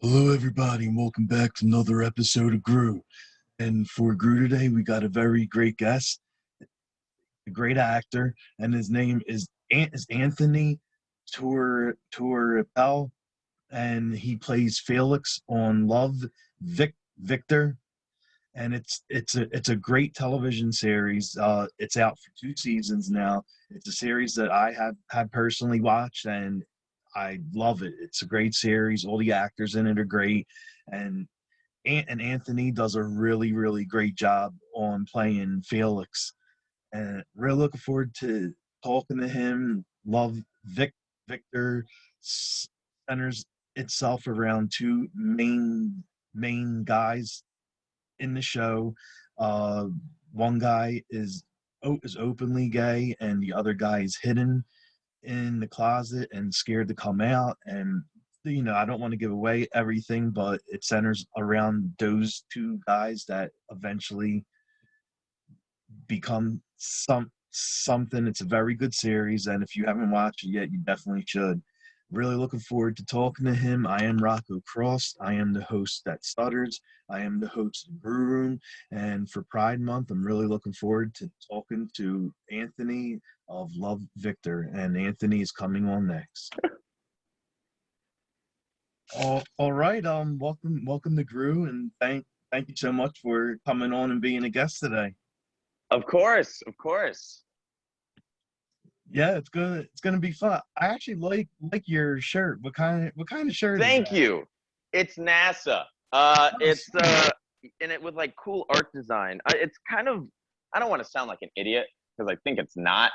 Hello, everybody, and welcome back to another episode of Grue. And for Grue today, we got a very great guest, a great actor, and his name is Anthony Turpel, and he plays Felix on Love Victor. And it's a great television series. It's out for 2 seasons now. It's a series that I have personally watched, and I love it. It's a great series. All the actors in it are great, and Anthony does a really great job on playing Felix. And really looking forward to talking to him. Love Victor centers itself around two main guys in the show. One guy is openly gay, and the other guy is hidden in the closet and scared to come out. And I don't want to give away everything, but it centers around those two guys that eventually become something. It's a very good series, and if you haven't watched it yet, you definitely should. Really looking forward to talking to him. I am Rocco Cross. I am the host that stutters. I am the host of Grue Rume. And for Pride Month, I'm really looking forward to talking to Anthony of Love Victor. And Anthony is coming on next. All right. Welcome to Grue, and thank you so much for coming on and being a guest today. Of course. Yeah, it's gonna be fun. I actually like your shirt. What kind of shirt is Thank that? you. It's NASA. It's and it with like cool art design. It's kind of, I don't want to sound like an idiot because I think it's not.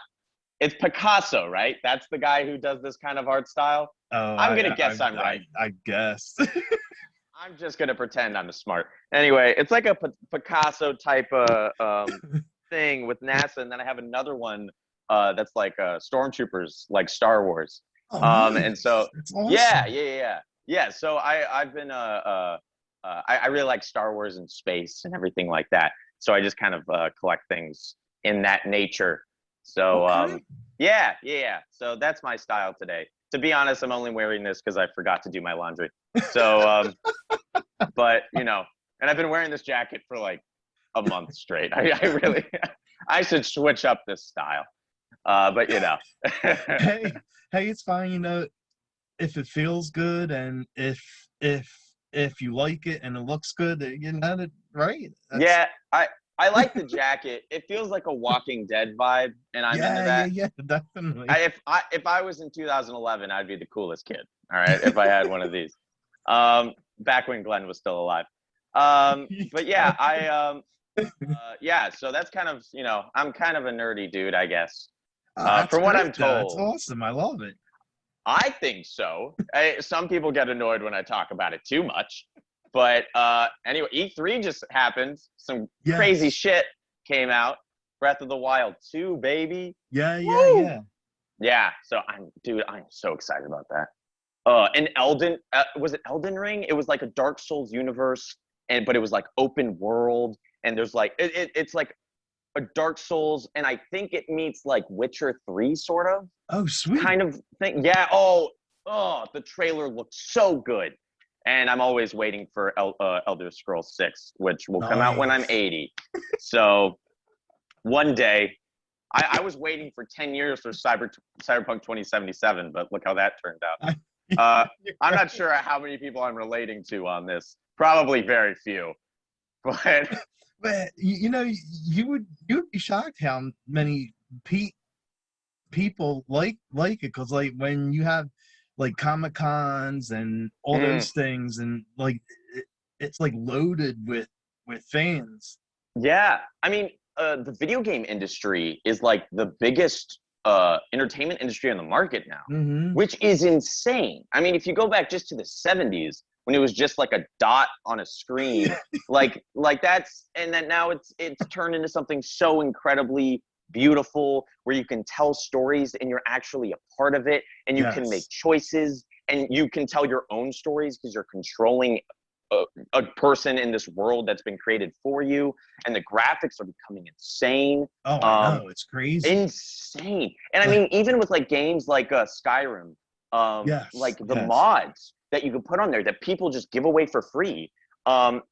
It's Picasso, right? That's the guy who does this kind of art style. Oh, I'm gonna guess I'm right. I guess. I'm just gonna pretend I'm smart. Anyway, it's like a Picasso type thing with NASA, and then I have another one that's like stormtroopers, like Star Wars. Oh, nice. And so That's awesome. Yeah. So I've been I really like Star Wars and space and everything like that. So I just kind of collect things in that nature. So Okay. Yeah. So that's my style today. To be honest, I'm only wearing this because I forgot to do my laundry. So but and I've been wearing this jacket for like a month straight. I really I should switch up this style. But hey, it's fine. If it feels good, and if you like it and it looks good, right? Yeah, I like the jacket. It feels like a Walking Dead vibe, and I'm into that. Yeah, definitely. If I was in 2011, I'd be the coolest kid. All right, if I had one of these. Back when Glenn was still alive. But yeah, yeah. So that's kind of I'm kind of a nerdy dude, I guess. From what I'm told. That's awesome. I love it. I think so. Some people get annoyed when I talk about it too much. But anyway, E3 just happened. Some crazy shit came out. Breath of the Wild 2, baby. Yeah. Yeah, so I'm so excited about that. And Elden, was it Elden Ring? It was like a Dark Souls universe, but it was like open world. And there's like, it's like a Dark Souls, and I think it meets like Witcher 3 sort of. Oh, sweet. Kind of thing. Yeah. Oh, the trailer looked so good. And I'm always waiting for Elder Scrolls 6, which will come out when I'm 80. So one day, I was waiting for 10 years for Cyberpunk 2077, but look how that turned out. I'm not sure how many people I'm relating to on this. Probably very few. But you would be shocked how many people like it, because like when you have like Comic Cons and all those things, and like it's like loaded with fans. Yeah, I mean, the video game industry is like the biggest entertainment industry on the market now, which is insane. I mean, if you go back just to the 70s when it was just like a dot on a screen, like that's, and then now it's turned into something so incredibly beautiful where you can tell stories and you're actually a part of it, and you can make choices and you can tell your own stories because you're controlling a person in this world that's been created for you, and the graphics are becoming insane. Oh, I know, it's crazy. Insane. And I mean, even with like games like Skyrim, like the mods, that you can put on there that people just give away for free.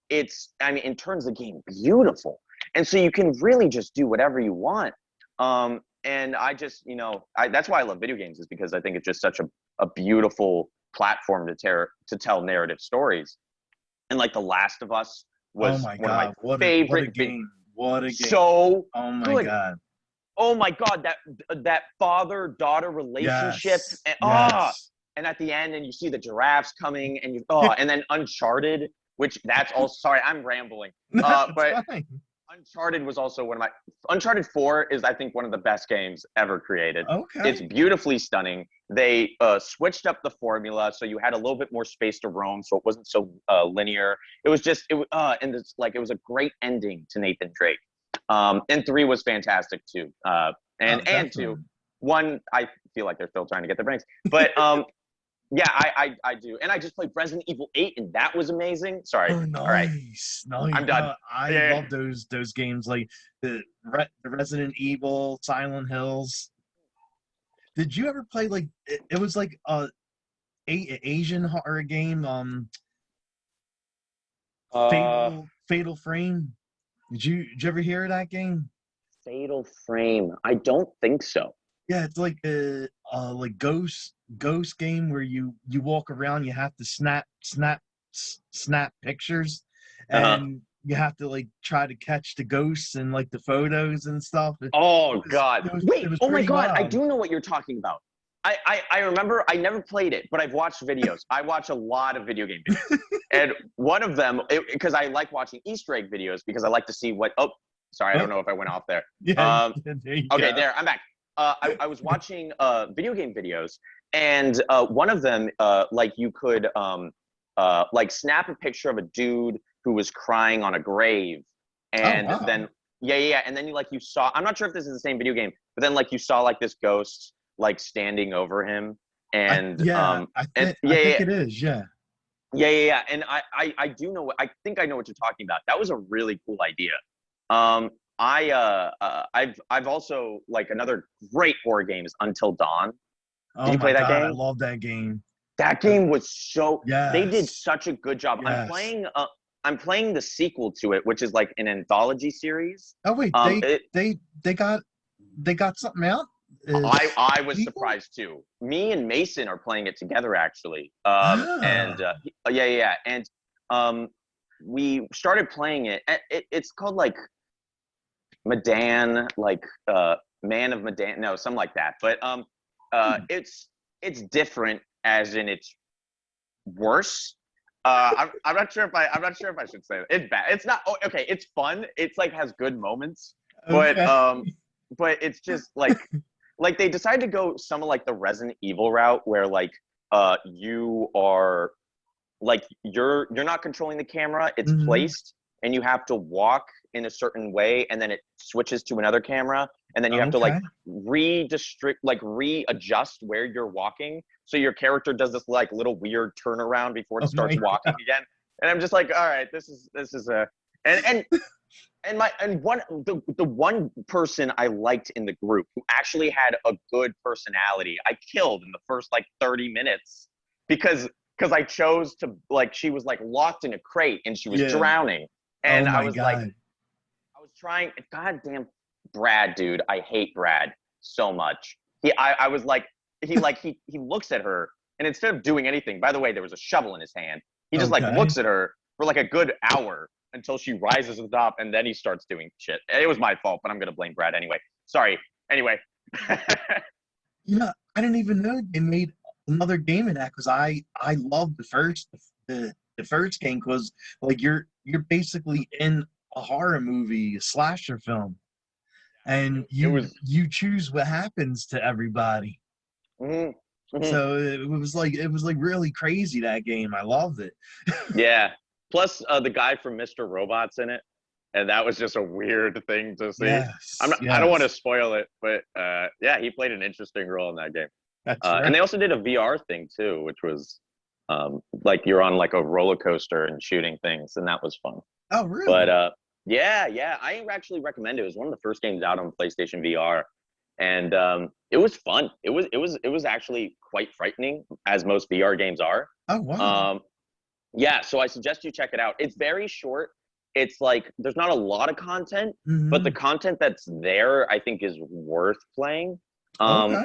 It turns the game beautiful. And so you can really just do whatever you want. And I just, that's why I love video games, is because I think it's just such a beautiful platform to tell narrative stories. And like The Last of Us was one of my favorite. What a game. What a game. So oh my good. God. Oh my God, that father-daughter relationship. And at the end, and you see the giraffes coming, and and then Uncharted, which that's also, sorry, I'm rambling. But fine. Uncharted was also Uncharted 4 is, I think, one of the best games ever created. Okay. It's beautifully stunning. They switched up the formula, so you had a little bit more space to roam, so it wasn't so linear. It was just, it was a great ending to Nathan Drake. And 3 was fantastic too. And 2, 1, I feel like they're still trying to get their brains, but yeah, I do. And I just played Resident Evil 8, and that was amazing. Sorry. Oh, nice. All right. Nice. I'm done. I love those games, like the Resident Evil, Silent Hills. Did you ever play, like, it was like a Asian horror game, Fatal Frame? Did you ever hear of that game? Fatal Frame. I don't think so. Yeah, it's like a like ghost game where you walk around, you have to snap pictures, and you have to like try to catch the ghosts and like the photos and stuff. God. Wait, oh my God, wild. I do know what you're talking about. I remember, I never played it, but I've watched videos. I watch a lot of video game videos. And one of them, because I like watching Easter egg videos, because I like to see I don't know if I went off there. Yeah, okay, there, I'm back. I was watching video game videos, and one of them, like, you could like snap a picture of a dude who was crying on a grave, and then and then you saw, I'm not sure if this is the same video game, but then like you saw like this ghost like standing over him, and I think it is, and I do know I think I know what you're talking about. That was a really cool idea. I've also, like, another great horror game is Until Dawn. Did you play that game? I love that game. That game was so, they did such a good job. Yes. I'm playing the sequel to it, which is like an anthology series. Oh wait, they got something out? I was surprised too. Me and Mason are playing it together, actually. And we started playing it. It's called like Medan, like Man of Medan, no, something like that. But it's different, as in it's worse. I'm not sure if I should say that. It's bad. It's not okay. It's fun. It's like has good moments, but it's just like like they decided to go some of like the Resident Evil route, where like you are like you're not controlling the camera. It's placed, and you have to walk in a certain way, and then it switches to another camera, and then you have to like readjust where you're walking. So your character does this like little weird turnaround before it starts walking again. And I'm just like, all right, this is a the one person I liked in the group who actually had a good personality, I killed in the first like 30 minutes because I chose to, like, she was like locked in a crate and she was drowning. And I was trying, goddamn Brad, dude. I hate Brad so much. He looks at her, and instead of doing anything, by the way, there was a shovel in his hand. He just like looks at her for like a good hour until she rises to the top, and then he starts doing shit. It was my fault, but I'm gonna blame Brad anyway. Sorry. Anyway. I didn't even know they made another game in that, because I loved the first game, because like you're basically in a horror movie, a slasher film, and you choose what happens to everybody. So it was like really crazy, that game. I loved it. Yeah. Plus the guy from Mr. Robot's in it, and that was just a weird thing to see. Yes, I don't want to spoil it, but yeah, he played an interesting role in that game. That's right. And they also did a VR thing too, which was like you're on like a roller coaster and shooting things, and that was fun. Oh, really? But yeah, I actually recommend it. It was one of the first games out on PlayStation VR, and it was fun. It was actually quite frightening, as most VR games are. Oh wow. Yeah, so I suggest you check it out. It's very short. It's like there's not a lot of content, but the content that's there, I think, is worth playing. Okay.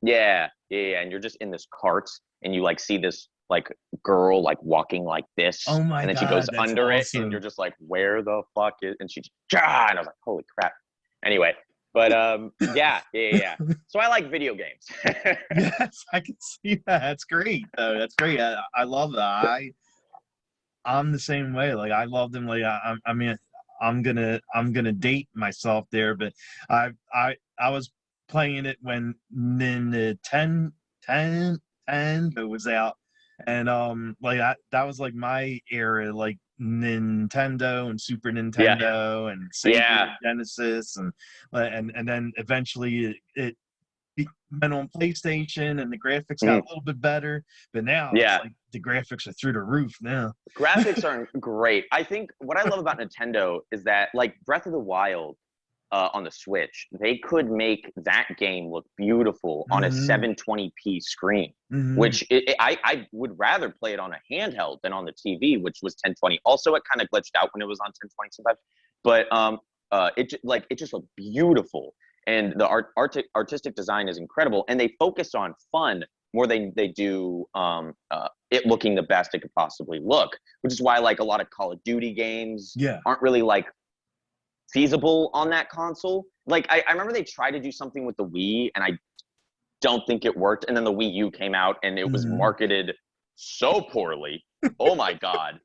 Yeah, and you're just in this cart, and you like see this like girl like walking like this, Oh my and then she goes God, that's under it, and awesome. you're just like, where the fuck is? And she, and I was like, holy crap. Anyway, but yeah. So I like video games. Yes, I can see that. That's great. That's great. I love that. I'm the same way. Like I love them. Like I mean, I'm gonna date myself there, but I was playing it when the 10 was out, and like that was like my era, like Nintendo and Super Yeah, Nintendo and Sega yeah, Genesis, and then eventually it went on PlayStation and the graphics got mhm, a little bit better, but now it's yeah. like the graphics are through the roof now. Graphics are great. I think what I love about Nintendo is that, like Breath of the Wild on the Switch, they could make that game look beautiful on a Hmm. 720p screen, Hmm. which I would rather play it on a handheld than on the TV, which was 1020. Also, it kind of glitched out when it was on 1020 sometimes, but it just looked beautiful, and the artistic design is incredible, and they focus on fun more than they do it looking the best it could possibly look, which is why like a lot of Call of Duty games Yeah. aren't really like feasible on that console. Like I remember they tried to do something with the Wii, and I don't think it worked. And then the Wii U came out, and it was Hmm. marketed so poorly. Oh my god.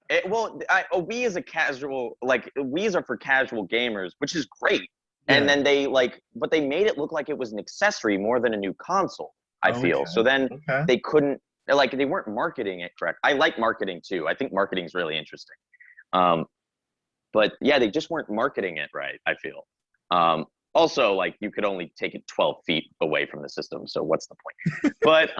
A Wii is a casual, like Wii's are for casual gamers, which is great. And Yeah. then but they made it look like it was an accessory more than a new console. I feel Okay. so. Then Okay. they couldn't, like, they weren't marketing it correct. I like marketing too. I think marketing is really interesting. Um, but yeah, they just weren't marketing it right, I feel. Also, like you could only take it 12 feet away from the system, so what's the point? But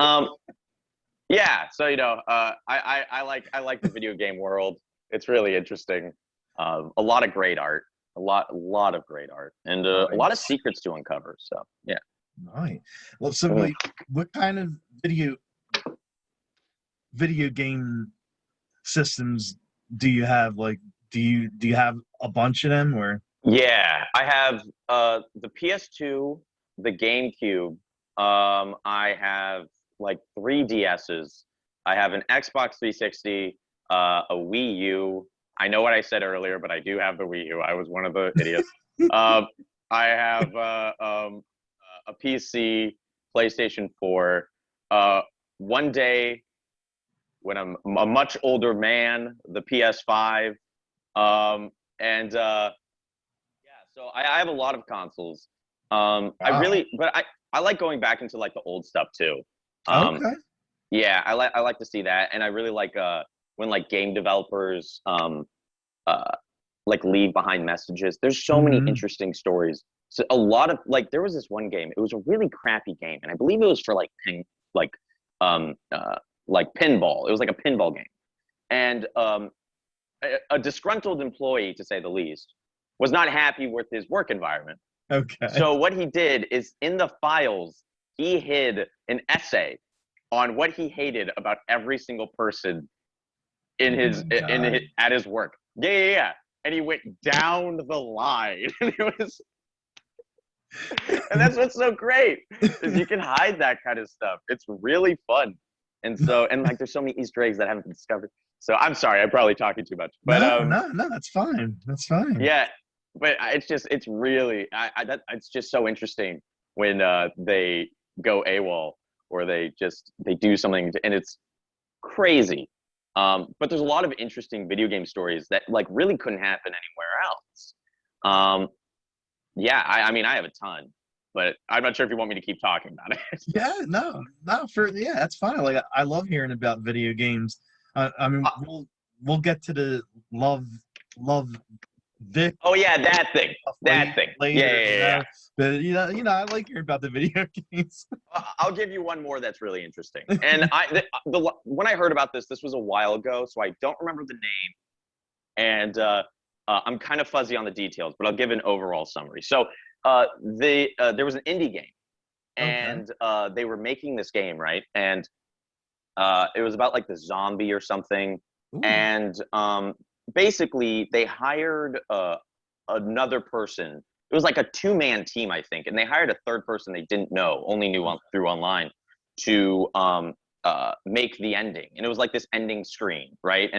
yeah, so I like the video game world. It's really interesting. A lot of great art, a lot of great art, and a lot of Nice. secrets to uncover. So yeah. Nice. Well, so Mm. like, what kind of video game systems do you have? Like, do you have a bunch of them or? Yeah, I have the PS2, the GameCube. I have like three DSs. I have an Xbox 360, a Wii U. I know what I said earlier, but I do have the Wii U. I was one of the idiots. Um, I have a PC, PlayStation 4. One day, when I'm a much older man, the PS5. And Yeah, so I have a lot of consoles. Wow. But I like going back into like the old stuff too. Um, Okay. yeah, I like to see that, and I really like when like game developers uh like leave behind messages. There's so many Hmm. interesting stories. So a lot of like there was this one game. It was a really crappy game, and I believe it was for like um uh like pinball. It was like a pinball game, and a disgruntled employee, to say the least, was not happy with his work environment. Okay. So what he did is in the files, he hid an essay on what he hated about every single person Oh my God. at his work. Yeah. And he went down the line. And that's what's so great is you can hide that kind of stuff. It's really fun. And like there's so many Easter eggs that haven't been discovered. So I'm sorry, I'm probably talking too much. But No, no, no, that's fine. That's fine. yeah, but it's really it's just so interesting when they go AWOL, or they do something and it's crazy. But there's a lot of interesting video game stories that like really couldn't happen anywhere else. Um, yeah, I mean I have a ton, but I'm not sure if you want me to keep talking about it. Yeah, no, no, yeah, that's fine. Like I love hearing about video games. I mean, we'll get to the love Vic Oh yeah, that thing, stuff that thing. Yeah, later, yeah, yeah, yeah. But I like hearing about the video games. I'll give you one more that's really interesting. And when I heard about this was a while ago, so I don't remember the name, and I'm kind of fuzzy on the details, but I'll give an overall summary. So there was an indie game, Okay. and they were making this game, right? And it was about like the zombie or something, Ooh. and basically they hired another person. It was like a two-man team, I think, and they hired a third person they didn't know, only knew through online, to make the ending. And it was like this ending screen, right?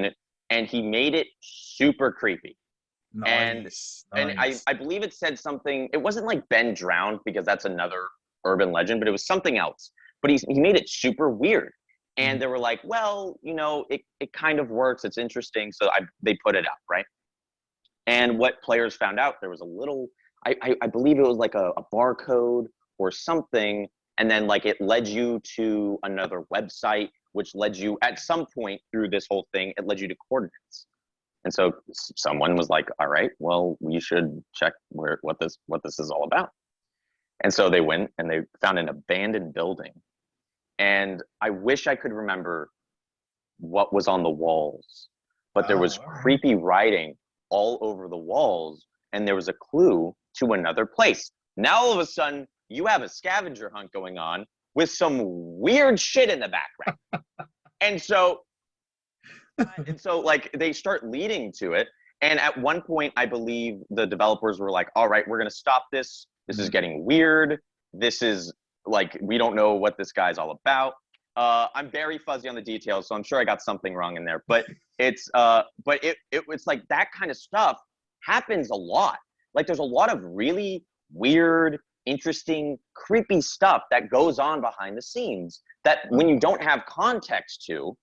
And he made it super creepy. And Nice. and I, Nice. I believe it said something. It wasn't like Ben drowned, because that's another urban legend, but it was something else. But he made it super weird. And Mhm. they were like, well, it kind of works. It's interesting. So they put it out, right? And what players found out, there was a little, I believe it was like a barcode or something. And then like it led you to another website, which led you at some point through this whole thing, it led you to coordinates. And so someone was like, all right, well, we should check what this is all about. And so they went and they found an abandoned building. And I wish I could remember what was on the walls, but there Oh, was all right. creepy writing all over the walls, and there was a clue to another place. Now all of a sudden, you have a scavenger hunt going on with some weird shit in the background. And so like they start leading to it. And at one point, I believe the developers were like, all right, we're going to stop this. This is Mhm. getting weird. This is like, we don't know what this guy's all about. I'm very fuzzy on the details, so I'm sure I got something wrong in there. But it's like that kind of stuff happens a lot. Like there's a lot of really weird, interesting, creepy stuff that goes on behind the scenes that when you don't have context to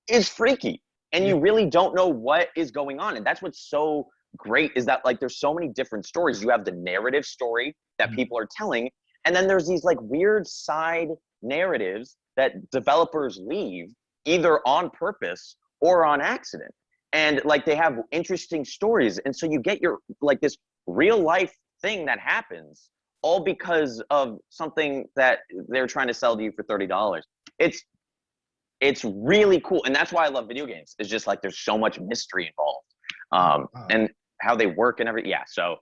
is freaky, and Yeah. you really don't know what is going on. And that's what's so great, is that like there's so many different stories. You have the narrative story that Mhm. people are telling, and then there's these like weird side narratives that developers leave either on purpose or on accident. And like they have interesting stories, and so you get your like this real life thing that happens all because of something that they're trying to sell to you for $30. It's really cool, and that's why I love video games. It's just like there's so much mystery involved, Oh, wow. and how they work and everything. Yeah, so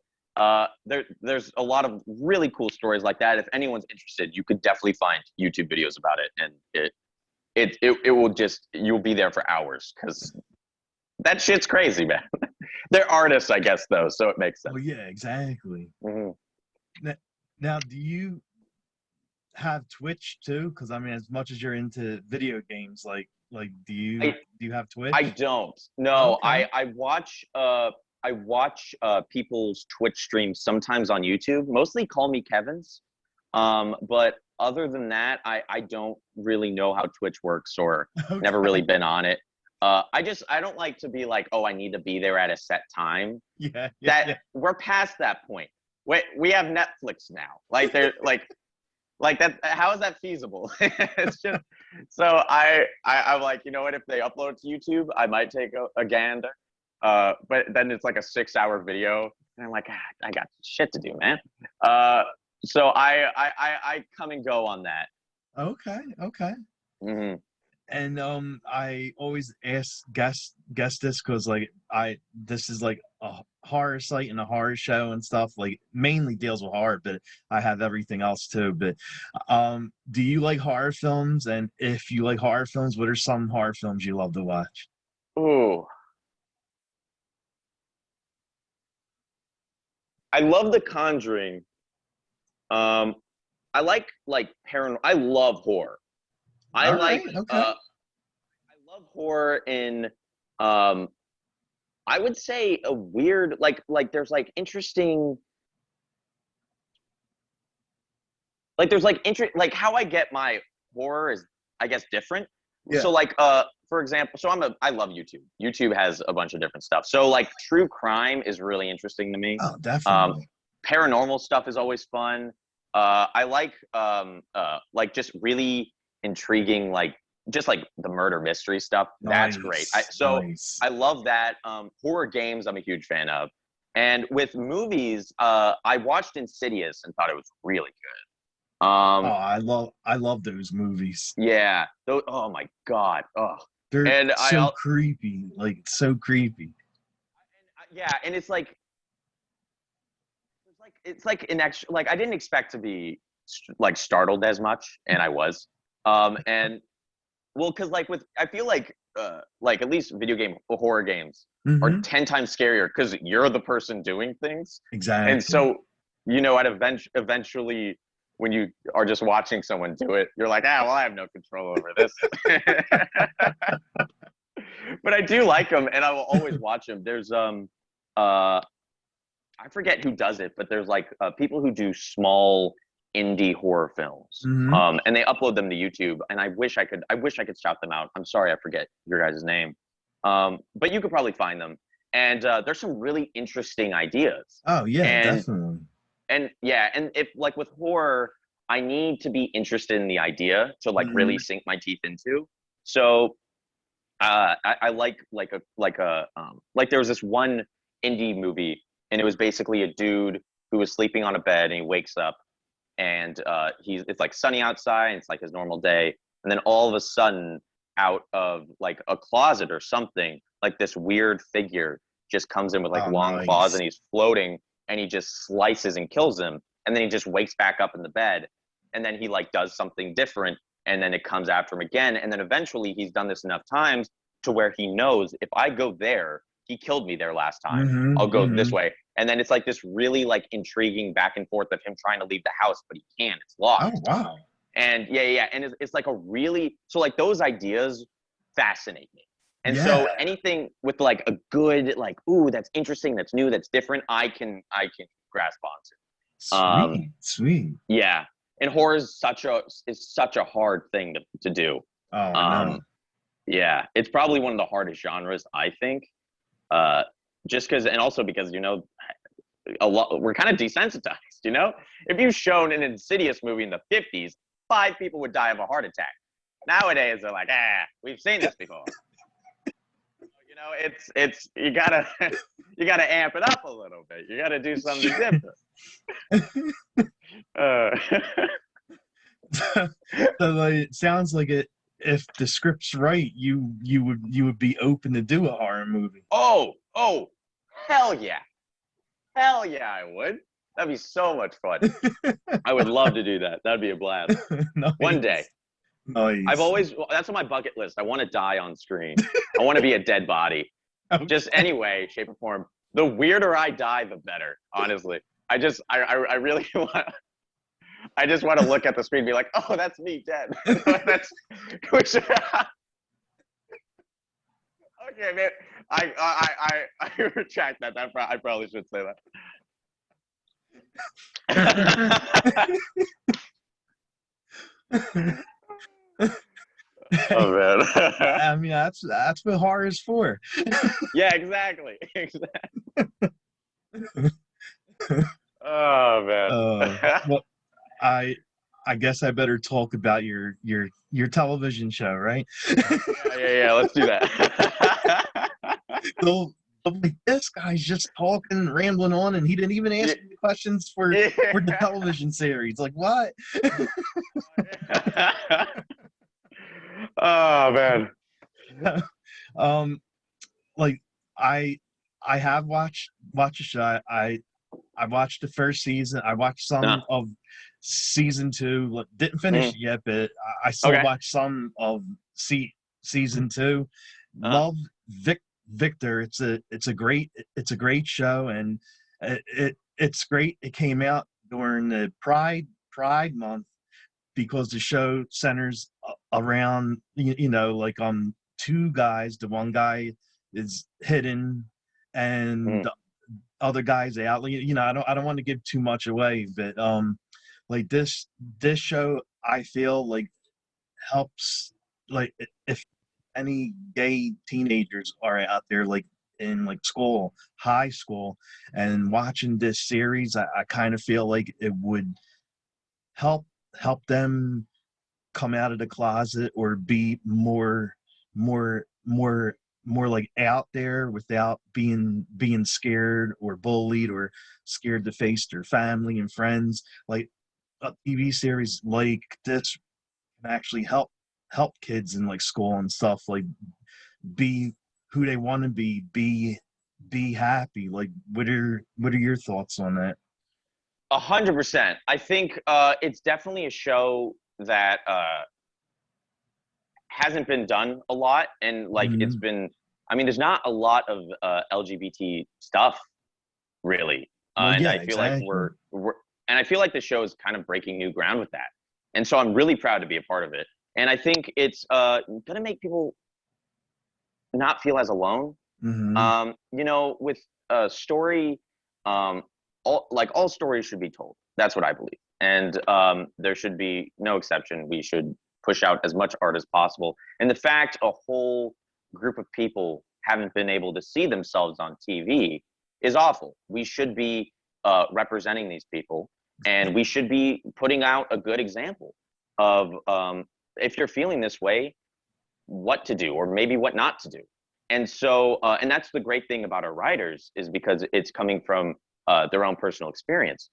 there's a lot of really cool stories like that. If anyone's interested, you could definitely find YouTube videos about it, and it will just, you'll be there for hours, because that shit's crazy, man. They're artists, I guess, though, so it makes sense. Well, yeah, exactly. Hmm. Now, now, do you have Twitch too? Because I mean, as much as you're into video games, like I do you have I Twitch? don't. No, Okay. I watch people's Twitch streams sometimes on YouTube, mostly Call Me Kevin's. But other than that, I don't really know how Twitch works, or never Okay. really been on it. I don't like to be like, oh, I need to be there at a set time. Yeah, yeah, That yeah. we're past that point. We have Netflix now. Like they're like that. How is that feasible? It's just, so I'm like, you know what, if they upload it to YouTube, I might take a gander. But then it's like a 6-hour video, and I'm like, I got shit to do, man. So I come and go on that. Okay, okay. Hmm. And I always ask guest this because like this is like a horror site and a horror show and stuff, like mainly deals with horror, but I have everything else too. But do you like horror films? And if you like horror films, what are some horror films you love to watch? Ooh, I love The Conjuring. Um, I like paranormal. I love horror. I All like right, okay. I love horror in um I would say a weird, like there's like interesting, like there's like like how I get my horror is, I guess, different. Yeah. So like for example, so I love YouTube. YouTube has a bunch of different stuff. So like true crime is really interesting to me. Oh, Um definitely. Paranormal stuff is always fun. I like just really intriguing, like just like the murder mystery stuff. That's great. Nice, So nice. I love that. Horror games I'm a huge fan of. And with movies, I watched Insidious and thought it was really good. Oh, I love those movies. Yeah. Oh my God. Oh. They're And so creepy, like so creepy. yeah, and it's like it's like an extra, like I didn't expect to be like startled as much, and I was. And well, because I feel like at least video game horror games are 10 times scarier because you're the person doing things. Exactly. And so, eventually when you are just watching someone do it, you're like, well, I have no control over this. But I do like them, and I will always watch them. There's I forget who does it, but there's like people who do small indie horror films, and they upload them to YouTube. And I wish I could shout them out. I'm sorry, I forget your guys' name, but you could probably find them. And there's some really interesting ideas. Oh yeah, definitely. And yeah, and if like with horror, I need to be interested in the idea to like really sink my teeth into. So I like there was this one indie movie, and it was basically a dude who was sleeping on a bed, and he wakes up, and it's like sunny outside, and it's like his normal day, and then all of a sudden, out of like a closet or something, like this weird figure just comes in with like long claws, and he's floating, and he just slices and kills him, and then he just wakes back up in the bed, and then he like does something different, and then it comes after him again, and then eventually he's done this enough times to where he knows, if I go there, he killed me there last time, I'll go this way. And then it's like this really like intriguing back and forth of him trying to leave the house, but he can't, it's locked. Oh wow. And yeah, and it's like a really, so like those ideas fascinate me. And so anything with like a good, like, ooh, that's interesting, that's new, that's different, I can grasp onto. Sweet. Yeah. And horror is such a hard thing to do. Oh no. Yeah, it's probably one of the hardest genres, I think. Just because, and also because, we're kind of desensitized, If you've shown an Insidious movie in the 50s, 5 people would die of a heart attack. Nowadays, they're like, we've seen this before. It's you gotta amp it up a little bit. You gotta do something different. So like, it sounds like it. If the script's right, you would be open to do a horror movie. Oh, hell yeah, I would. That'd be so much fun. I would love to do that. That'd be a blast. Nice. One day. Nice. That's on my bucket list. I want to die on screen. I want to be a dead body. Okay. Just any way, shape, or form. The weirder I die, the better. Honestly, I really want. I just want to look at the screen and be like, "Oh, that's me dead." Okay, man. I retract that. I probably should say that. Oh man. I mean, that's what horror is for. Yeah, exactly. Oh man. Well, I guess I better talk about your television show, right? Yeah. Let's do that. So, like, this guy's just talking and rambling on, and he didn't even ask me questions for the television series. Like, what? Oh man. Like I have watched a show. I watched the first season. I watched some of season 2. Didn't finish it yet, but I still watched some of season 2. Love Victor. It's a great show, and it's great. It came out during the Pride month, because the show centers around like 2 guys. The one guy is hidden, and the other guy's out. I don't want to give too much away, but like this show, I feel like helps, like, if any gay teenagers are out there, like in like high school, and watching this series, I kind of feel like it would help them come out of the closet, or be more like out there, without being scared or bullied or scared to face their family and friends. Like a TV series like this can actually help kids in like school and stuff, like be who they want to be happy. Like, what are your thoughts on that? 100%. I think it's definitely a show that hasn't been done a lot, and like it's been. I mean, there's not a lot of LGBT stuff really, Well, and yeah, I feel like exactly. and I feel like the show is kind of breaking new ground with that, and so I'm really proud to be a part of it. And I think it's gonna make people not feel as alone. You know, with a story, all stories should be told. That's what I believe, and there should be no exception. We should push out as much art as possible. And the fact a whole group of people haven't been able to see themselves on TV is awful. We should be representing these people, and we should be putting out a good example of if you're feeling this way, what to do or maybe what not to do. And so, and that's the great thing about our writers, is because it's coming from their own personal experience.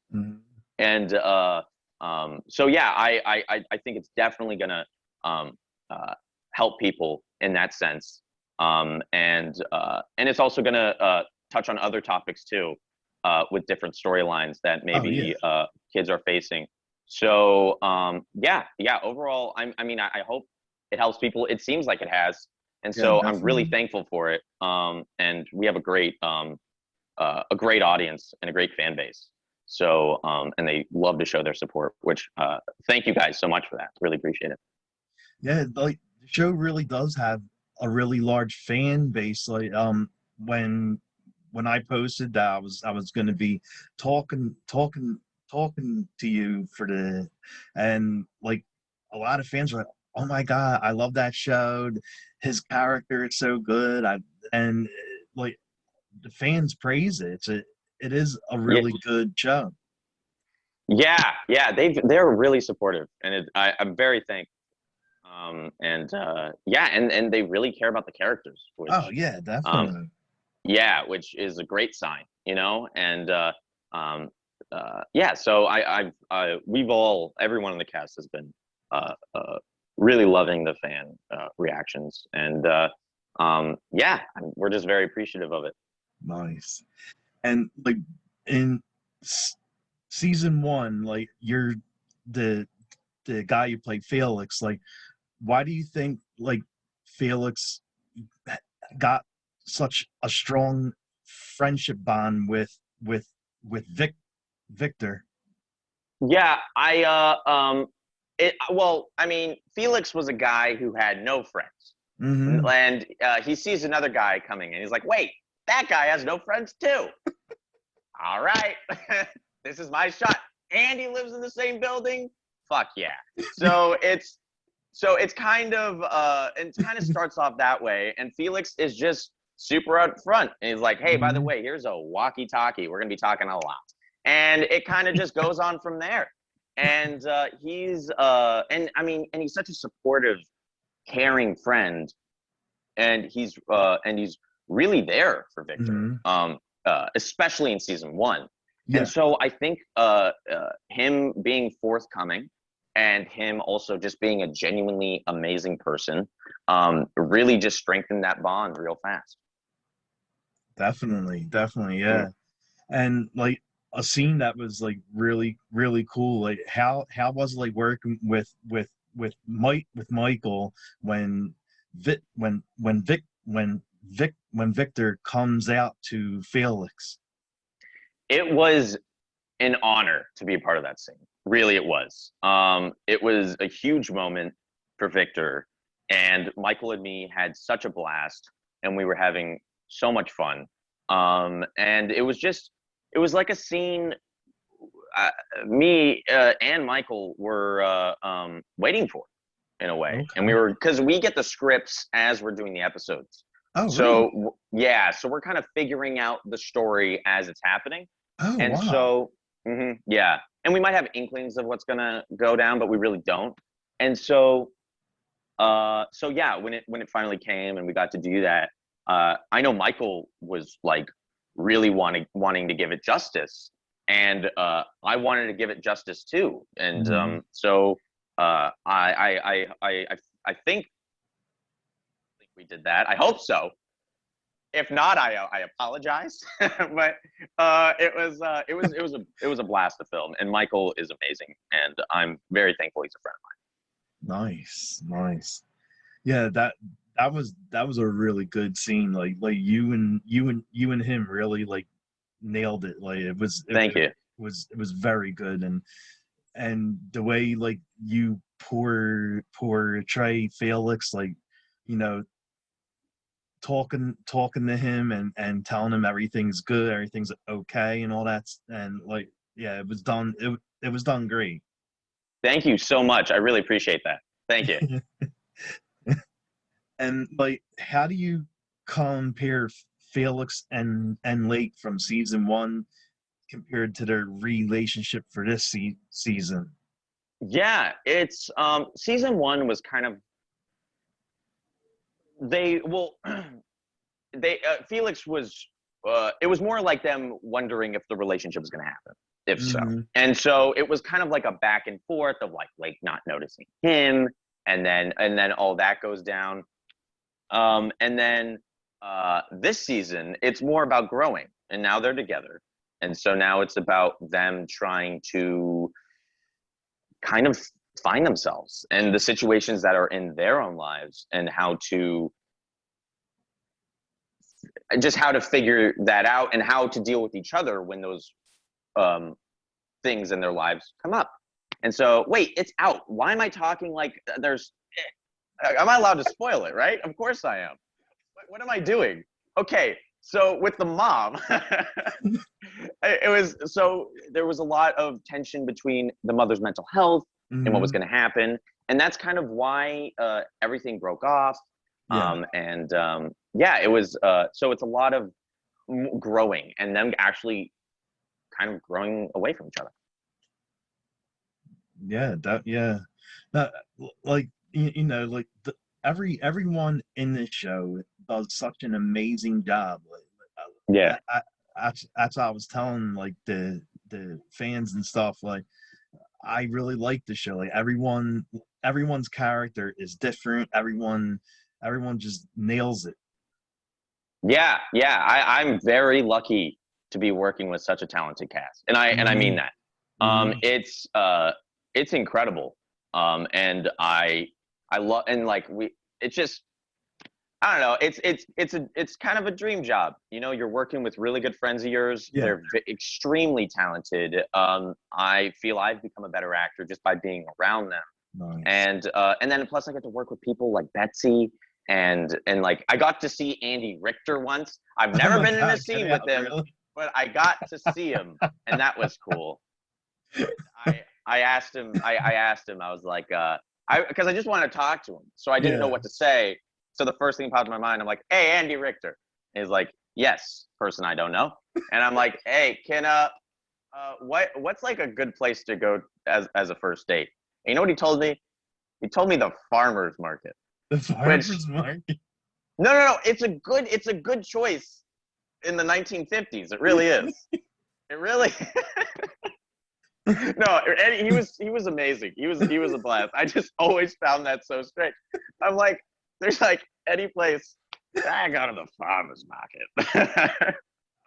And so, yeah, I think it's definitely gonna help people in that sense. And it's also gonna touch on other topics too, with different storylines that maybe kids are facing. So yeah. Overall, I mean, I hope it helps people. It seems like it has, and Yeah, so I'm really definitely. thankful for it. And we have a great audience and a great fan base. So and they love to show their support. Which thank you guys so much for that. Really appreciate it. Yeah, like the show really does have a really large fan base. Like when I posted that I was going to be talking to you for the, and like a lot of fans were like, oh my god, I love that show. His character is so good. And like the fans praise it. It is a Yeah, really good show. yeah. They're really supportive, and I'm very thankful. And yeah, and they really care about the characters, Oh which yeah, um, definitely. yeah, which is a great sign, you know. And yeah, so we've all, everyone in the cast has been really loving the fan reactions, and yeah, we're just very appreciative of it. Nice. And like in season one, like you're the guy you play Felix. Like, why do you think like Felix got such a strong friendship bond with Victor? Yeah, well, I mean, Felix was a guy who had no friends, Mm-hmm. and he sees another guy coming in. He's like, "Wait, that guy has no friends too. All right, this is my shot." And he lives in the same building. Fuck yeah! So it's kind of it kind of starts off that way, and Felix is just super upfront. And he's like, "Hey, by the Mm-hmm. way, here's a walkie-talkie. We're gonna be talking a lot," and it kind of just goes on from there. And and I mean, and he's such a supportive, caring friend, and he's really there for Victor, Mm-hmm. especially in season one. And Yeah, so I think him being forthcoming and him also just being a genuinely amazing person really just strengthened that bond real fast. definitely, Mm. yeah. And like a scene that was like really cool. Like how was it like working with Michael when when Victor comes out to Felix? It was an honor to be a part of that scene. Really, it was. It was a huge moment for Victor, and Michael and me had such a blast, and we were having so much fun. And it was like a scene uh, me and Michael were waiting for in a way, and Okay. we were, because we get the scripts as we're doing the episodes. Oh really? So yeah, so we're kind of figuring out the story as it's happening. Oh And wow. so, yeah, and we might have inklings of what's gonna go down, but we really don't. And so, so yeah, when it finally came and we got to do that, I know Michael was like really wanting to give it justice, and I wanted to give it justice too. And Mhm. so, I think we did that. I hope so. If not, I apologize. But it was a blast to film, and Michael is amazing, and I'm very thankful he's a friend of mine. Nice. Yeah, that was a really good scene. Like you and him really like nailed it. Like Thank you. It was very good, and the way like you portray Felix, like, you know, talking to him and telling him everything's good, everything's okay, and all that, and like, yeah, it was done. It was done great. Thank you so much. I really appreciate that. Thank you. And like, how do you compare Felix and Lake from season 1 compared to their relationship for this season? Yeah, it's season 1 was kind of Felix was it was more like them wondering if the relationship was going to happen, if so. And so it was kind of like a back and forth of like Lake not noticing him, and then all that goes down. And then this season, it's more about growing, and now they're together. And so now it's about them trying to kind of find themselves and the situations that are in their own lives, and how to figure that out, and how to deal with each other when those things in their lives come up. And so, wait, it's out. Why am I talking like there's... Am I allowed to spoil it, right? Of course I am. What am I doing? Okay, so with the mom, there was a lot of tension between the mother's mental health and what was going to happen. And that's kind of why everything broke off. Yeah. It was, so it's a lot of growing, and them actually kind of growing away from each other. Like, you know, like everyone in this show does such an amazing job. Yeah, that's what I was telling like the fans and stuff. Like, I really like the show. Like, everyone's character is different. Everyone just nails it. Yeah. I'm very lucky to be working with such a talented cast, and I mean that. It's incredible. And I love, and like it's just, I don't know, it's kind of a dream job. You know, you're working with really good friends of yours. Yeah. They're extremely talented. I feel I've become a better actor just by being around them. Nice. And then plus I get to work with people like Betsy, and like I got to see Andy Richter once. I've never been in a scene with him, really? But I got to see him, and that was cool. I asked him, I was like, because I just wanted to talk to him. So I didn't know what to say. So the first thing popped in my mind, I'm like, hey, Andy Richter. And he's like, yes, person I don't know. And I'm like, hey, can, what's like a good place to go as a first date? And you know what he told me? He told me the farmer's market. The farmer's market? No. It's a good choice in the 1950s. It really is. It really... No, Eddie, he was amazing. He was a blast. I just always found that so strange. I'm like, there's like any place, I go to the farmer's market.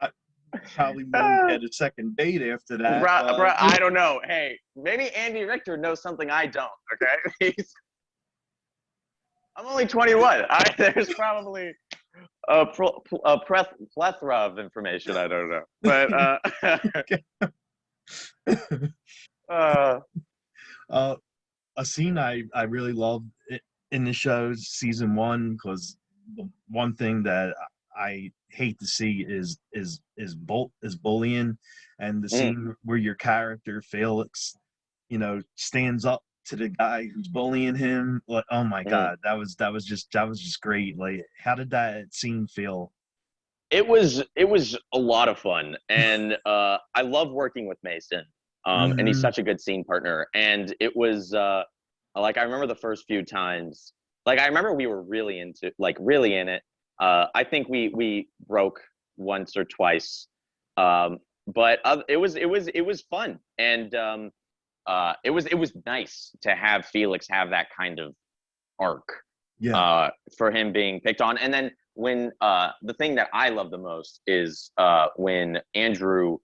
I probably won't get a second date after that. Bro, I don't know. Hey, maybe Andy Richter knows something I don't. Okay, I'm only 21. There's probably a plethora of information I don't know. But a scene I really loved in the show's season 1, because the one thing that I hate to see is bullying, and the scene where your character Felix, you know, stands up to the guy who's bullying him. Like, oh my God, that was just great. Like, how did that scene feel? It was a lot of fun, and I love working with Mason, and he's such a good scene partner. And it was like, I remember the first few times, like I remember we were really in it. I think we broke once or twice, but it was fun, and it was nice to have Felix have that kind of arc. Yeah. For him being picked on, and then when the thing that I love the most is when Andrew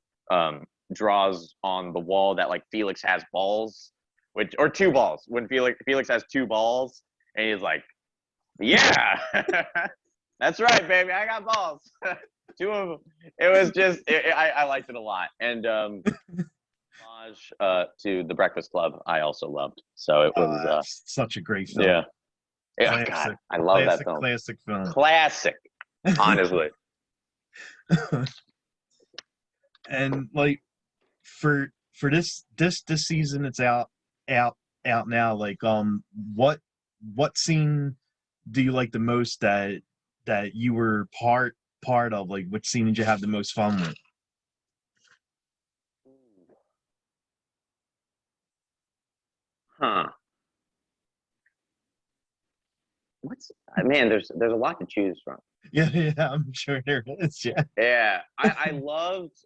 draws on the wall that like Felix has balls, or two balls. When Felix has two balls, and he's like, "Yeah, that's right, baby, I got balls." Two of them. It was just I liked it a lot, and homage to The Breakfast Club I also loved. So it was such a great film. Yeah. Yeah, Classic, God, I love that film. Classic film. Classic, honestly. And like for this season, it's out now. Like what scene do you like the most that you were part of? Like, which scene did you have the most fun with? Huh. Man, there's a lot to choose from. Yeah, I'm sure there is. Yeah. Yeah, I loved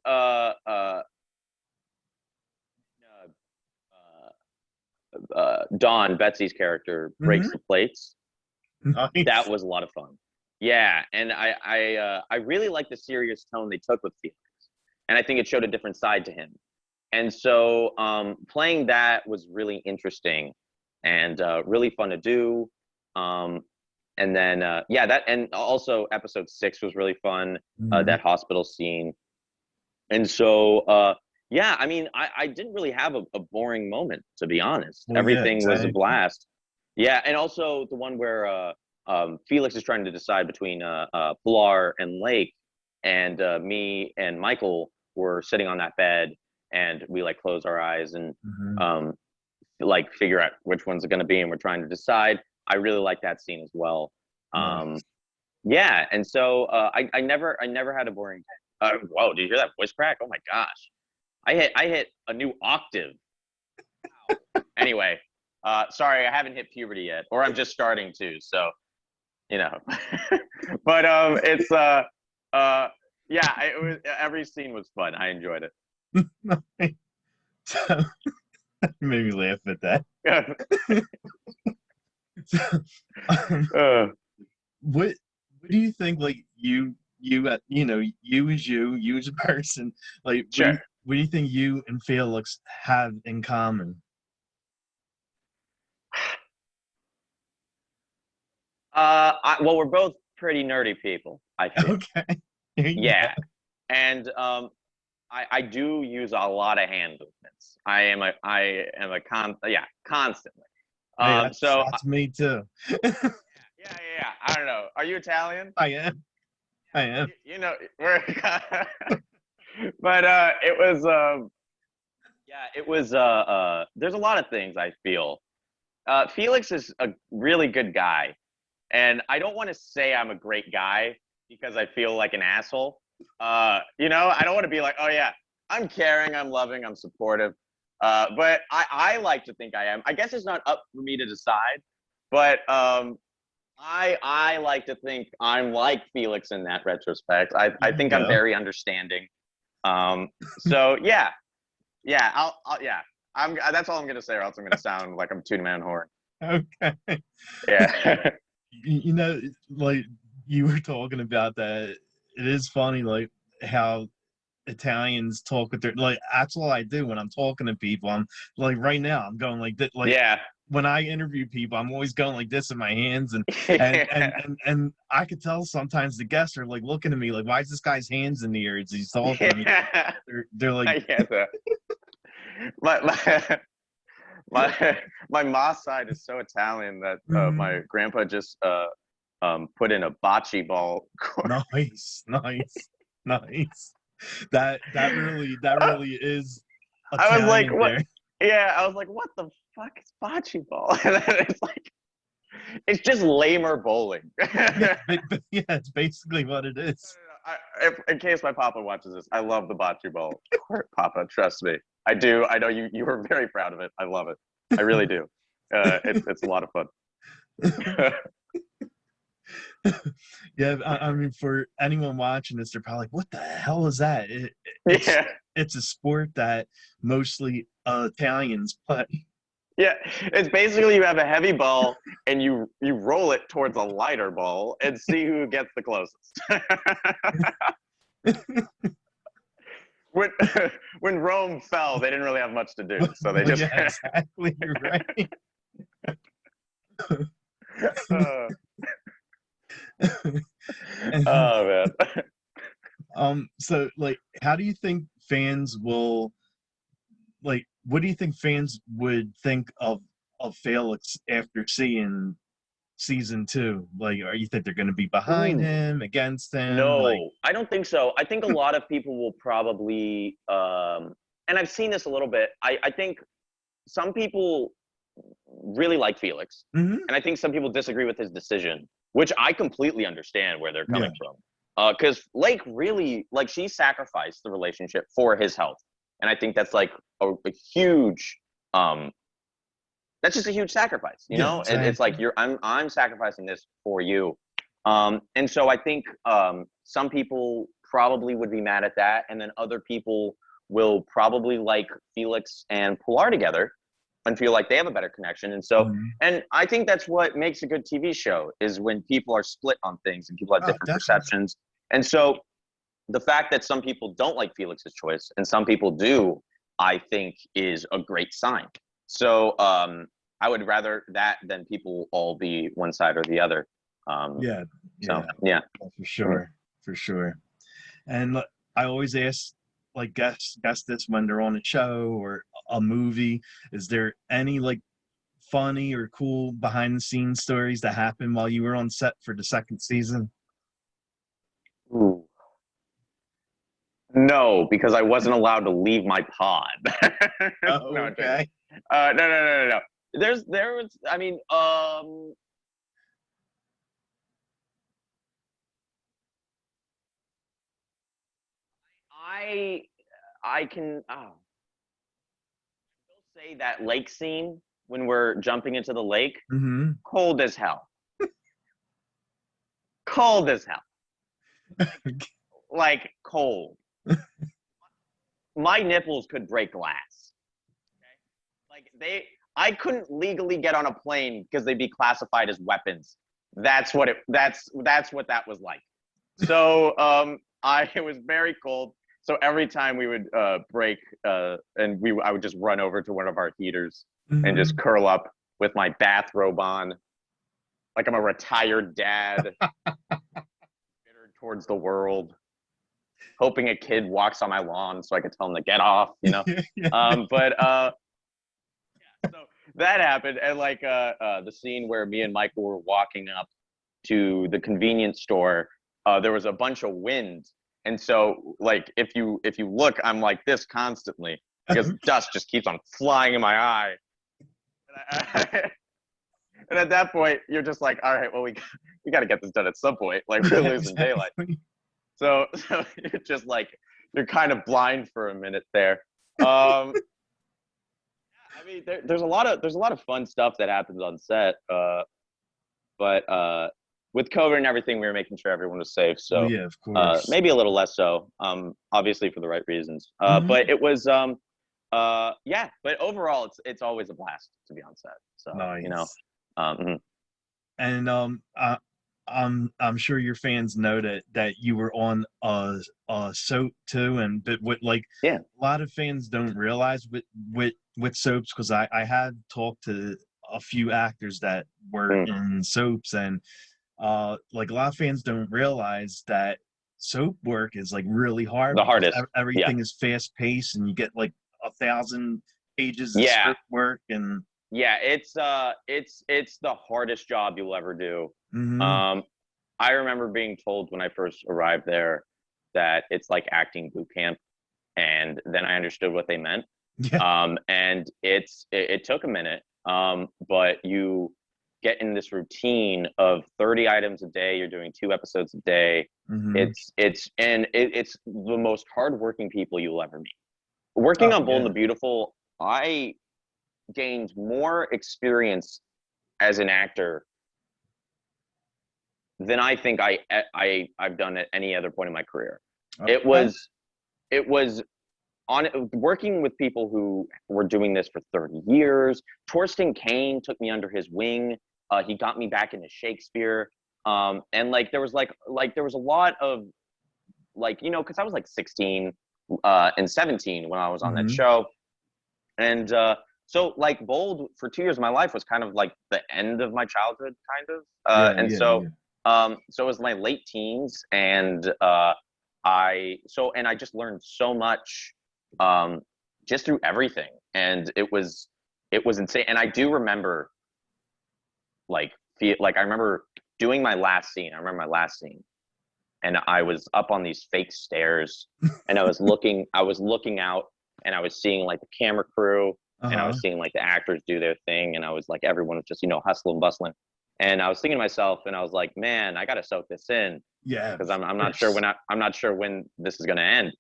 Dawn, Betsy's character, breaks the plates. Nice. That was a lot of fun. Yeah, and I really like the serious tone they took with Felix, and I think it showed a different side to him. And so playing that was really interesting and really fun to do. And then that, and also episode 6 was really fun. That hospital scene. And so yeah, I mean, I didn't really have a boring moment, to be honest. Well, everything yeah, exactly. was a blast. Yeah, and also the one where Felix is trying to decide between Pilar and Lake, and me and Michael were sitting on that bed, and we like close our eyes and like figure out which one's it going to be, and we're trying to decide. I really like that scene as well. Nice. Yeah, and so I never had a boring day. Whoa, did you hear that voice crack? Oh my gosh, I hit a new octave. Wow. Anyway, sorry, I haven't hit puberty yet, or I'm just starting to. So, you know, but it's yeah, it was, every scene was fun. I enjoyed it. So, made me laugh at that. So, what do you think? Like you as you as a person, like sure. What do you think you and Felix have in common? Well, we're both pretty nerdy people, I think. Okay. Yeah, and I do use a lot of hand movements. I am a constantly. Hey, So that's me too. yeah. I don't know. Are you Italian? I am. You know, we're but it was there's a lot of things I feel. Felix is a really good guy, and I don't want to say I'm a great guy because I feel like an asshole. I don't want to be like, oh yeah, I'm caring, I'm loving, I'm supportive. But I like to think I am. I guess it's not up for me to decide, but I like to think I'm like Felix in that retrospect. I think I'm very understanding. So yeah. I'll that's all I'm gonna say, or else I'm gonna sound like I'm tooting my own horn. Okay. Yeah. Like you were talking about that. It is funny, like how Italians talk with their, like, that's all I do when I'm talking to people. I'm like, right now I'm going like that. Like, yeah. When I interview people, I'm always going like this in my hands, and I could tell sometimes the guests are like looking at me like, why is this guy's hands in the air as he's talking? Yeah. They're like, I get that. My mom's side is so Italian that my grandpa just put in a bocce ball. Nice. That really is Italian. I was like, what? There. Yeah, I was like, what the fuck is bocce ball? And then it's like, it's just lamer bowling. Yeah, it's basically what it is. In case my papa watches this, I love the bocce ball. Papa, trust me. I do. I know you were very proud of it. I love it. I really do. It's a lot of fun. Yeah, I mean, for anyone watching this, they're probably like, what the hell is that? It's a sport that mostly Italians play. Yeah, it's basically you have a heavy ball and you roll it towards a lighter ball and see who gets the closest. when when Rome fell, they didn't really have much to do, so they Well, just yeah, exactly. You're right. uh, And, oh man. so like, how do you think fans will like? What do you think fans would think of Felix after seeing season two? Like, are you think they're going to be behind Ooh. him, against him? Like, No, I don't think so. I think a lot of people will probably, and I've seen this a little bit. I think some people really like Felix, mm-hmm. and I think some people disagree with his decision, which I completely understand where they're Yeah, coming from. Because Lake really, like, she sacrificed the relationship for his health, and I think that's like a huge, that's just a huge sacrifice. You yeah, know, it's exactly. like I'm sacrificing this for you, and so I think some people probably would be mad at that, and then other people will probably like Felix and Pilar together and feel like they have a better connection. And so, Mm-hmm. and I think that's what makes a good TV show is when people are split on things and people have Oh, different definitely. perceptions. And so the fact that some people don't like Felix's choice and some people do, I think is a great sign. So I would rather that than people all be one side or the other. Yeah, So yeah, yeah. for sure, for sure. And I always ask, like, guess this when they're on a show or a movie. Is there any like funny or cool behind the scenes stories that happened while you were on set for the second season? Ooh. No, because I wasn't allowed to leave my pod. Oh, No, I'm joking. okay. No. There was, I mean, I, I can, say that lake scene when we're jumping into the lake, Mm-hmm. cold as hell, cold as hell, like cold. My nipples could break glass. Like I couldn't legally get on a plane because they'd be classified as weapons. That's what that's what that was like. So it was very cold. So every time we would break, and I would just run over to one of our heaters and just Mm-hmm. curl up with my bathrobe on, like I'm a retired dad, bittered towards the world, hoping a kid walks on my lawn so I could tell him to get off. Yeah. But so that happened, and like the scene where me and Michael were walking up to the convenience store, there was a bunch of wind, and so like if you look, I'm like this constantly because dust just keeps on flying in my eye. And at that point, you're just like, all right, well, we got to get this done at some point. Like we're Yeah, losing daylight. exactly. So you're just like you're kind of blind for a minute there. I mean, there's a lot of fun stuff that happens on set. But with COVID and everything, we were making sure everyone was safe. Well, So yeah, of course. maybe a little less so. Obviously for the right reasons. Mm-hmm. But it was yeah. But overall, it's always a blast to be on set. So Nice. mhm. And I'm sure your fans know that you were on a soap too, and but what like Yeah. a lot of fans don't realize with soaps, because I had talked to a few actors that were Mm. in soaps, and like a lot of fans don't realize that soap work is like really hard The because hardest. Yeah. everything is fast paced and you get like 1,000 pages of Yeah. script work and Yeah, it's the hardest job you'll ever do. mm-hmm. Um, I remember being told when I first arrived there that it's like acting boot camp, and then I understood what they meant. Yeah. And it took a minute, but you get in this routine of 30 items a day. You're doing 2 episodes a day. Mm-hmm. It's the most hardworking people you'll ever meet. Working Oh on Bold and yeah. the Beautiful, I gained more experience as an actor than I think I've done at any other point in my career. It Okay. was it was on working with people who were doing this for 30 years. Torsten Kane took me under his wing. He got me back into Shakespeare. And like there was there was a lot of because I was like 16 and 17 when I was on that show. And so like Bold for 2 years of my life was kind of like the end of my childhood, kind of. So it was my late teens, and I just learned so much just through everything, and it was insane. And I do remember I remember doing my last scene. I remember my last scene, and I was up on these fake stairs, and I was looking out, and I was seeing like the camera crew, and I was seeing like the actors do their thing, and I was like, everyone was just hustling, bustling, and I was thinking to myself, and I was like, man, I got to soak this in, because I'm not sure when this is gonna end.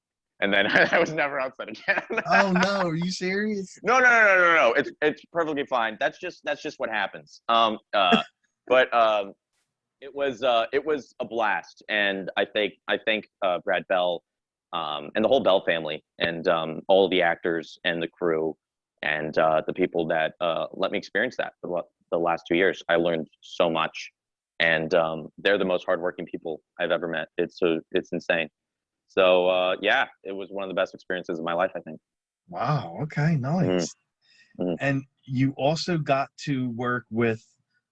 And then I was never outside again. Oh no, are you serious? No. It's perfectly fine. That's just what happens. But it was a blast, and I thank Brad Bell and the whole Bell family, and all of the actors and the crew, and the people that let me experience that for the last 2 years. I learned so much, and they're the most hardworking people I've ever met. It's insane. So yeah, it was one of the best experiences of my life, I think. Wow. Okay. Nice. And you also got to work with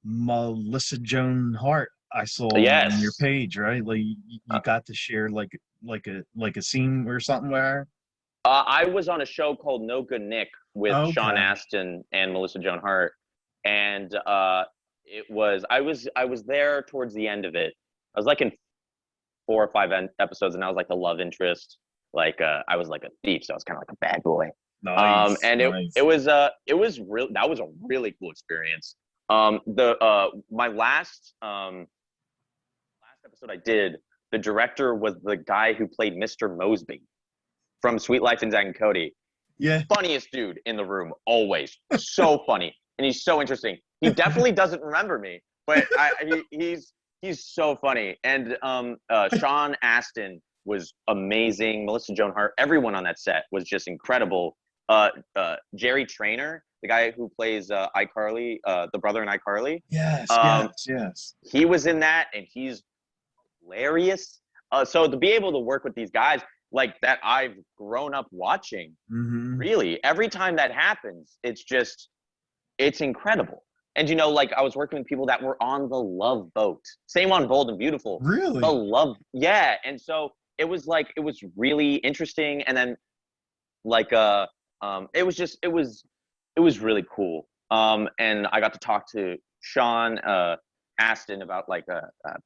Melissa Joan Hart. I saw on your page, right? Like you got to share like a scene or something with her. I was on a show called No Good Nick with Sean Astin and Melissa Joan Hart, and I was there towards the end of it. I was like in 4 or 5 episodes, and I was like the love interest. I was like a thief, so I was kind of like a bad boy. Nice. And nice. it was a really cool experience. My last episode I did, the director was the guy who played Mr. Mosby from Sweet Life and Zack and Cody. Yeah. Funniest dude in the room, always. So funny, and he's so interesting. He definitely doesn't remember me, but he's so funny. And Sean Astin was amazing. Melissa Joan Hart, everyone on that set was just incredible. Jerry Trainer, the guy who plays iCarly, the brother in iCarly. Yes. He was in that, and he's hilarious. So to be able to work with these guys like that I've grown up watching, really, every time that happens, it's incredible. And I was working with people that were on the Love Boat. Same on Bold and Beautiful. Really? The Love, yeah. And so it was really interesting. And then it was really cool. And I got to talk to Sean Astin about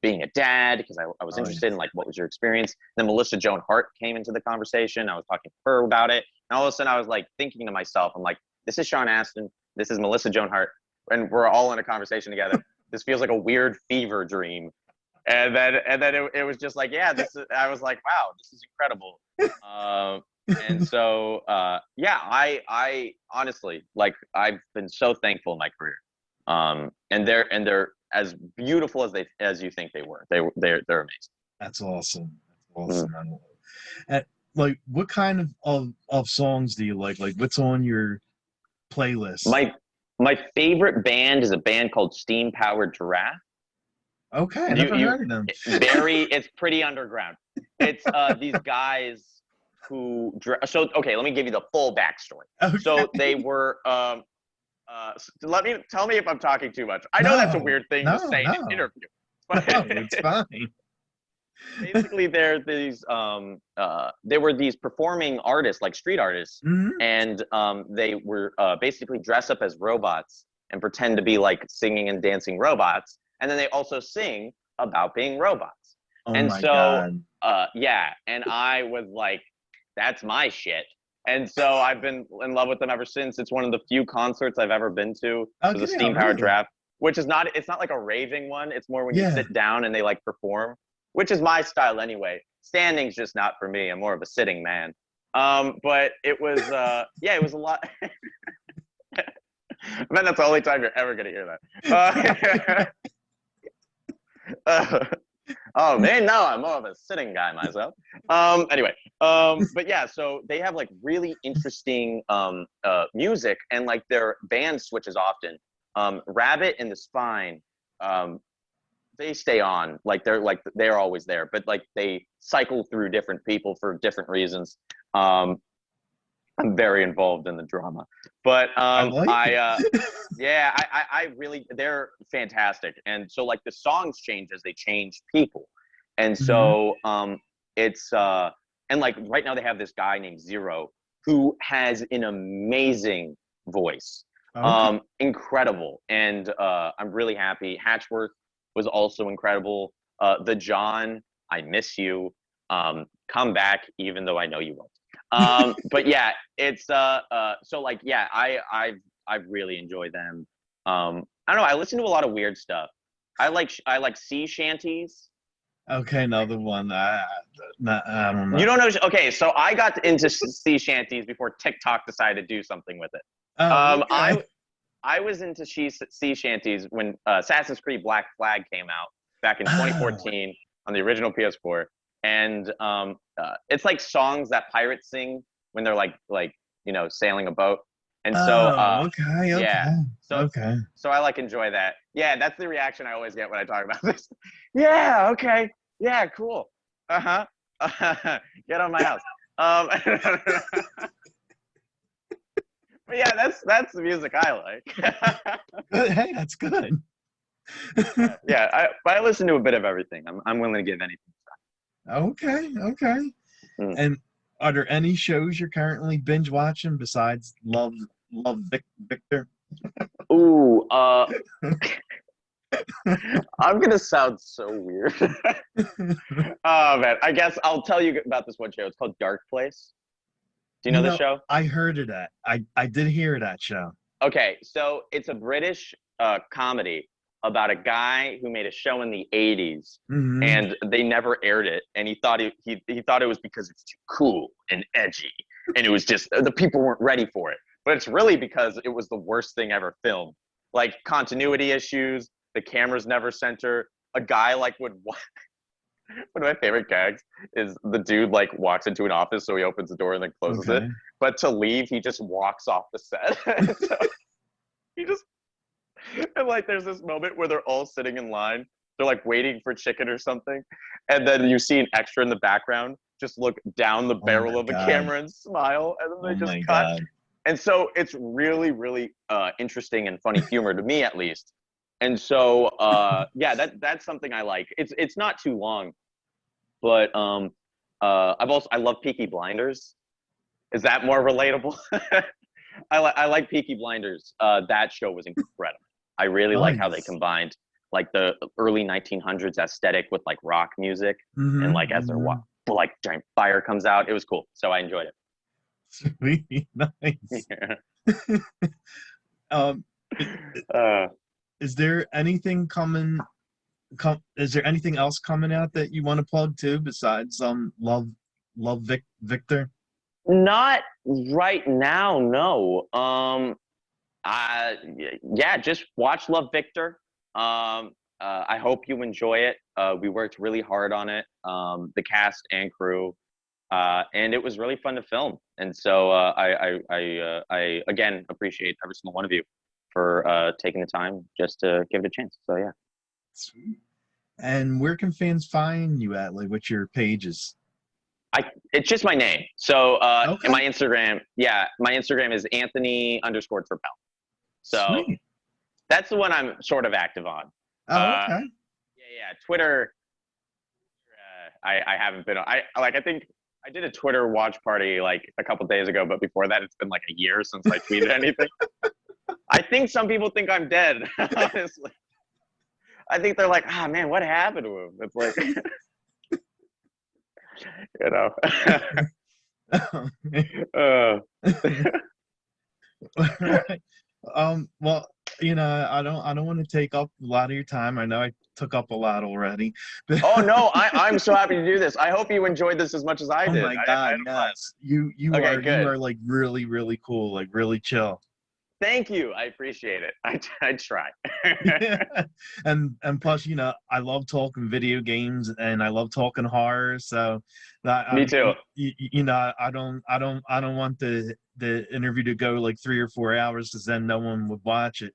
being a dad, because I was interested in what was your experience. Then Melissa Joan Hart came into the conversation. I was talking to her about it. And all of a sudden I was thinking to myself, I'm like, this is Sean Astin. This is Melissa Joan Hart. And we're all in a conversation together. This feels like a weird fever dream. And then it was just I was like, wow, this is incredible. And so, I honestly, I've been so thankful in my career. And they're as beautiful as you think they were. They're amazing. That's awesome. And what kind of songs do you like? What's on your playlist? My favorite band is a band called Steam Powered Giraffe. Okay, I never heard of them. It's pretty underground. It's these guys who let me give you the full backstory. Okay. So they were tell me if I'm talking too much. I know that's a weird thing to say in an interview. But no, it's fine. Basically, they were these performing artists, like street artists, and they were basically dress up as robots and pretend to be singing and dancing robots, and then they also sing about being robots. And God. And I was like, that's my shit. And so I've been in love with them ever since. It's one of the few concerts I've ever been to. It was a Steam Powered Giraffe, which is not like a raving one. It's more when you sit down and they perform, which is my style anyway. Standing's just not for me. I'm more of a sitting man. But it was, it was a lot. I bet that's the only time you're ever going to hear that. Oh man, no, I'm more of a sitting guy myself. Anyway, but yeah, so they have like really interesting music, and like their band switches often. Rabbit and the Spine, they stay on, like they're always there, but like they cycle through different people for different reasons. I'm very involved in the drama, but I like it. yeah, I really, they're fantastic, and so like the songs change as they change people, and so it's and like right now they have this guy named Zero who has an amazing voice, Okay. incredible, and I'm really happy. Hatchworth was also incredible. The John, I miss you. Come back, even though I know you won't. But yeah, it's so like yeah, I really enjoy them. I don't know, I listen to a lot of weird stuff. I like sea shanties. Okay, another one. I don't You know. don't know? Okay, so I got into sea shanties before TikTok decided to do something with it. Oh, okay. I was into sea shanties when Assassin's Creed Black Flag came out back in Oh, 2014 on the original PS4, and it's like songs that pirates sing when they're like sailing a boat, and so okay, yeah, okay, so okay. so I like enjoy that. Yeah, that's the reaction I always get when I talk about this. Yeah, okay, yeah, cool. Uh huh. Get on my house. Um, but yeah, that's the music I like. Hey, that's good. Yeah, but I listen to a bit of everything. I'm willing to give anything. Okay, okay. Mm. And are there any shows you're currently binge watching besides Victor? Ooh, I'm gonna sound so weird. Oh man, I guess I'll tell you about this one show. It's called Dark Place. Do you know You the know, show? I heard of that. I did hear that show. Okay, so it's a British comedy about a guy who made a show in the 80s, Hmm. and they never aired it, and he thought he thought it was because it's too cool and edgy, and it was just the people weren't ready for it. But it's really because it was the worst thing ever filmed. Like continuity issues, the cameras never center. A guy like would one of my favorite gags is the dude like walks into an office, so he opens the door and then closes it. Okay. But to leave, he just walks off the set. So he just and like there's this moment where they're all sitting in line. They're like waiting for chicken or something, and then you see an extra in the background just look down the Oh my barrel of a God. camera and smile, and then Oh they just my cut. God. And so it's really, really interesting and funny humor to me at least. And so yeah, that's something I like. It's not too long, but I love Peaky Blinders. Is that more relatable? I like Peaky Blinders. That show was incredible. I really like how they Nice. combined like the early 1900s aesthetic with like rock music, and like as their Hmm. like giant fire comes out, it was cool. So I enjoyed Sweet. Nice. it. Um, i- uh, is there anything is there anything else coming out that you want to plug too besides Victor? Not right now, no. Yeah, just watch Love Victor. I hope you enjoy it. We worked really hard on it, the cast and crew, and it was really fun to film. And so I again appreciate every single one of you for taking the time just to give it a chance. So yeah, Sweet. And where can fans find you at, like, what's your pages? it's just my name. So and Okay. my Instagram, yeah, my Instagram is Anthony underscore Turpel. So Sweet. that's the one I'm sort of active on. Oh, okay. Yeah. Twitter, I haven't been on. I think I did a Twitter watch party like a couple days ago, but before that, it's been like a year since I tweeted anything. I think some people think I'm dead. Honestly, I think they're like, ah, man, what happened to him? It's like, you know. uh, Right. Well, I don't want to take up a lot of your time. I know I took up a lot already. oh no, I'm so happy to do this. I hope you enjoyed this as much as I Oh did. my I God, had a yes. You blast. Okay, are good. like really, really cool, like really chill. Thank you. I appreciate it. I try. Yeah. And plus, I love talking video games and I love talking horror. So that Me too. I don't want the interview to go like 3 or 4 hours because then no one would watch it.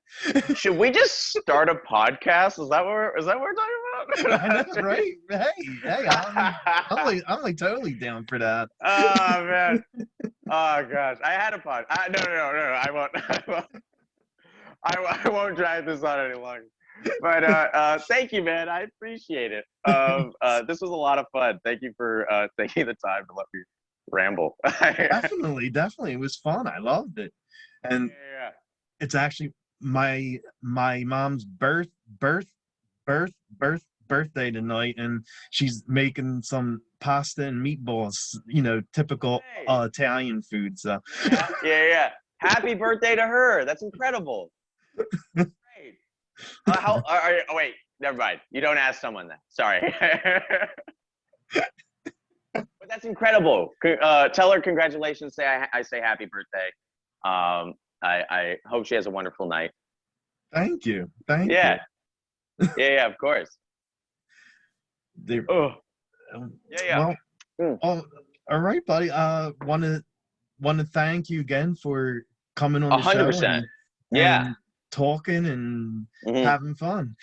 Should we just start a podcast? Is that what we're talking about? I know, right? Hey, I'm like totally down for that. Oh man. Oh gosh. I had a pod. No. I won't. I won't drag this on any longer. But thank you, man. I appreciate it. This was a lot of fun. Thank you for taking the time to let me ramble. Definitely. It was fun. I loved it. And yeah. It's actually my mom's birthday tonight, and she's making some pasta and meatballs, typical Italian food. So yeah. Happy birthday to her. That's incredible. Great. Wait, never mind. You don't ask someone that. Sorry. But that's incredible. Tell her congratulations. I say happy birthday. I hope she has a wonderful night. Thank you. Yeah, of course. Well, all right, buddy. Want to thank you again for coming on the 100%. show. And talking and having fun.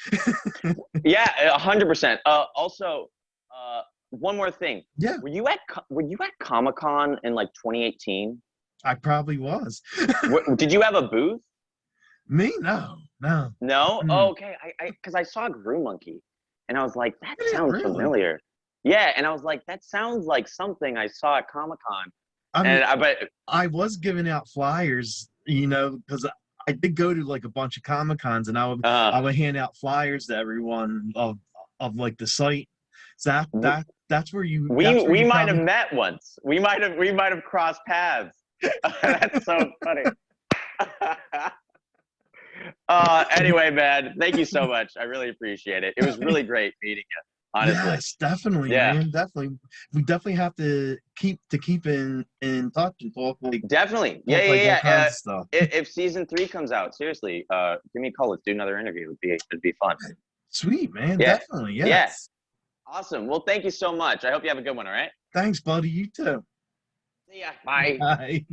Yeah, 100%. Also, one more thing. Yeah. Were you at Comic-Con in like 2018? I probably was. Did you have a booth? Me? No. No? Oh, okay. Because I saw Grue Monkey, and I was like, that sounds familiar. Yeah, and I was like, that sounds like something I saw at Comic-Con. I was giving out flyers, because I did go to like a bunch of Comic-Cons, and I would hand out flyers to everyone of like the site. So that's where you. We might have met once. We might have crossed paths. That's so funny. Anyway, man, thank you so much. I really appreciate it. It was really great meeting you. Honestly. Yes, definitely, man. Definitely. We definitely have to keep in touch and talk like definitely. Yeah. If season 3 comes out, seriously, give me a call. Let's do another interview. It'd be fun. Sweet, man. Definitely. Yes. Yeah. Awesome. Well, thank you so much. I hope you have a good one, all right? Thanks, buddy. You too. See ya. Bye. Bye.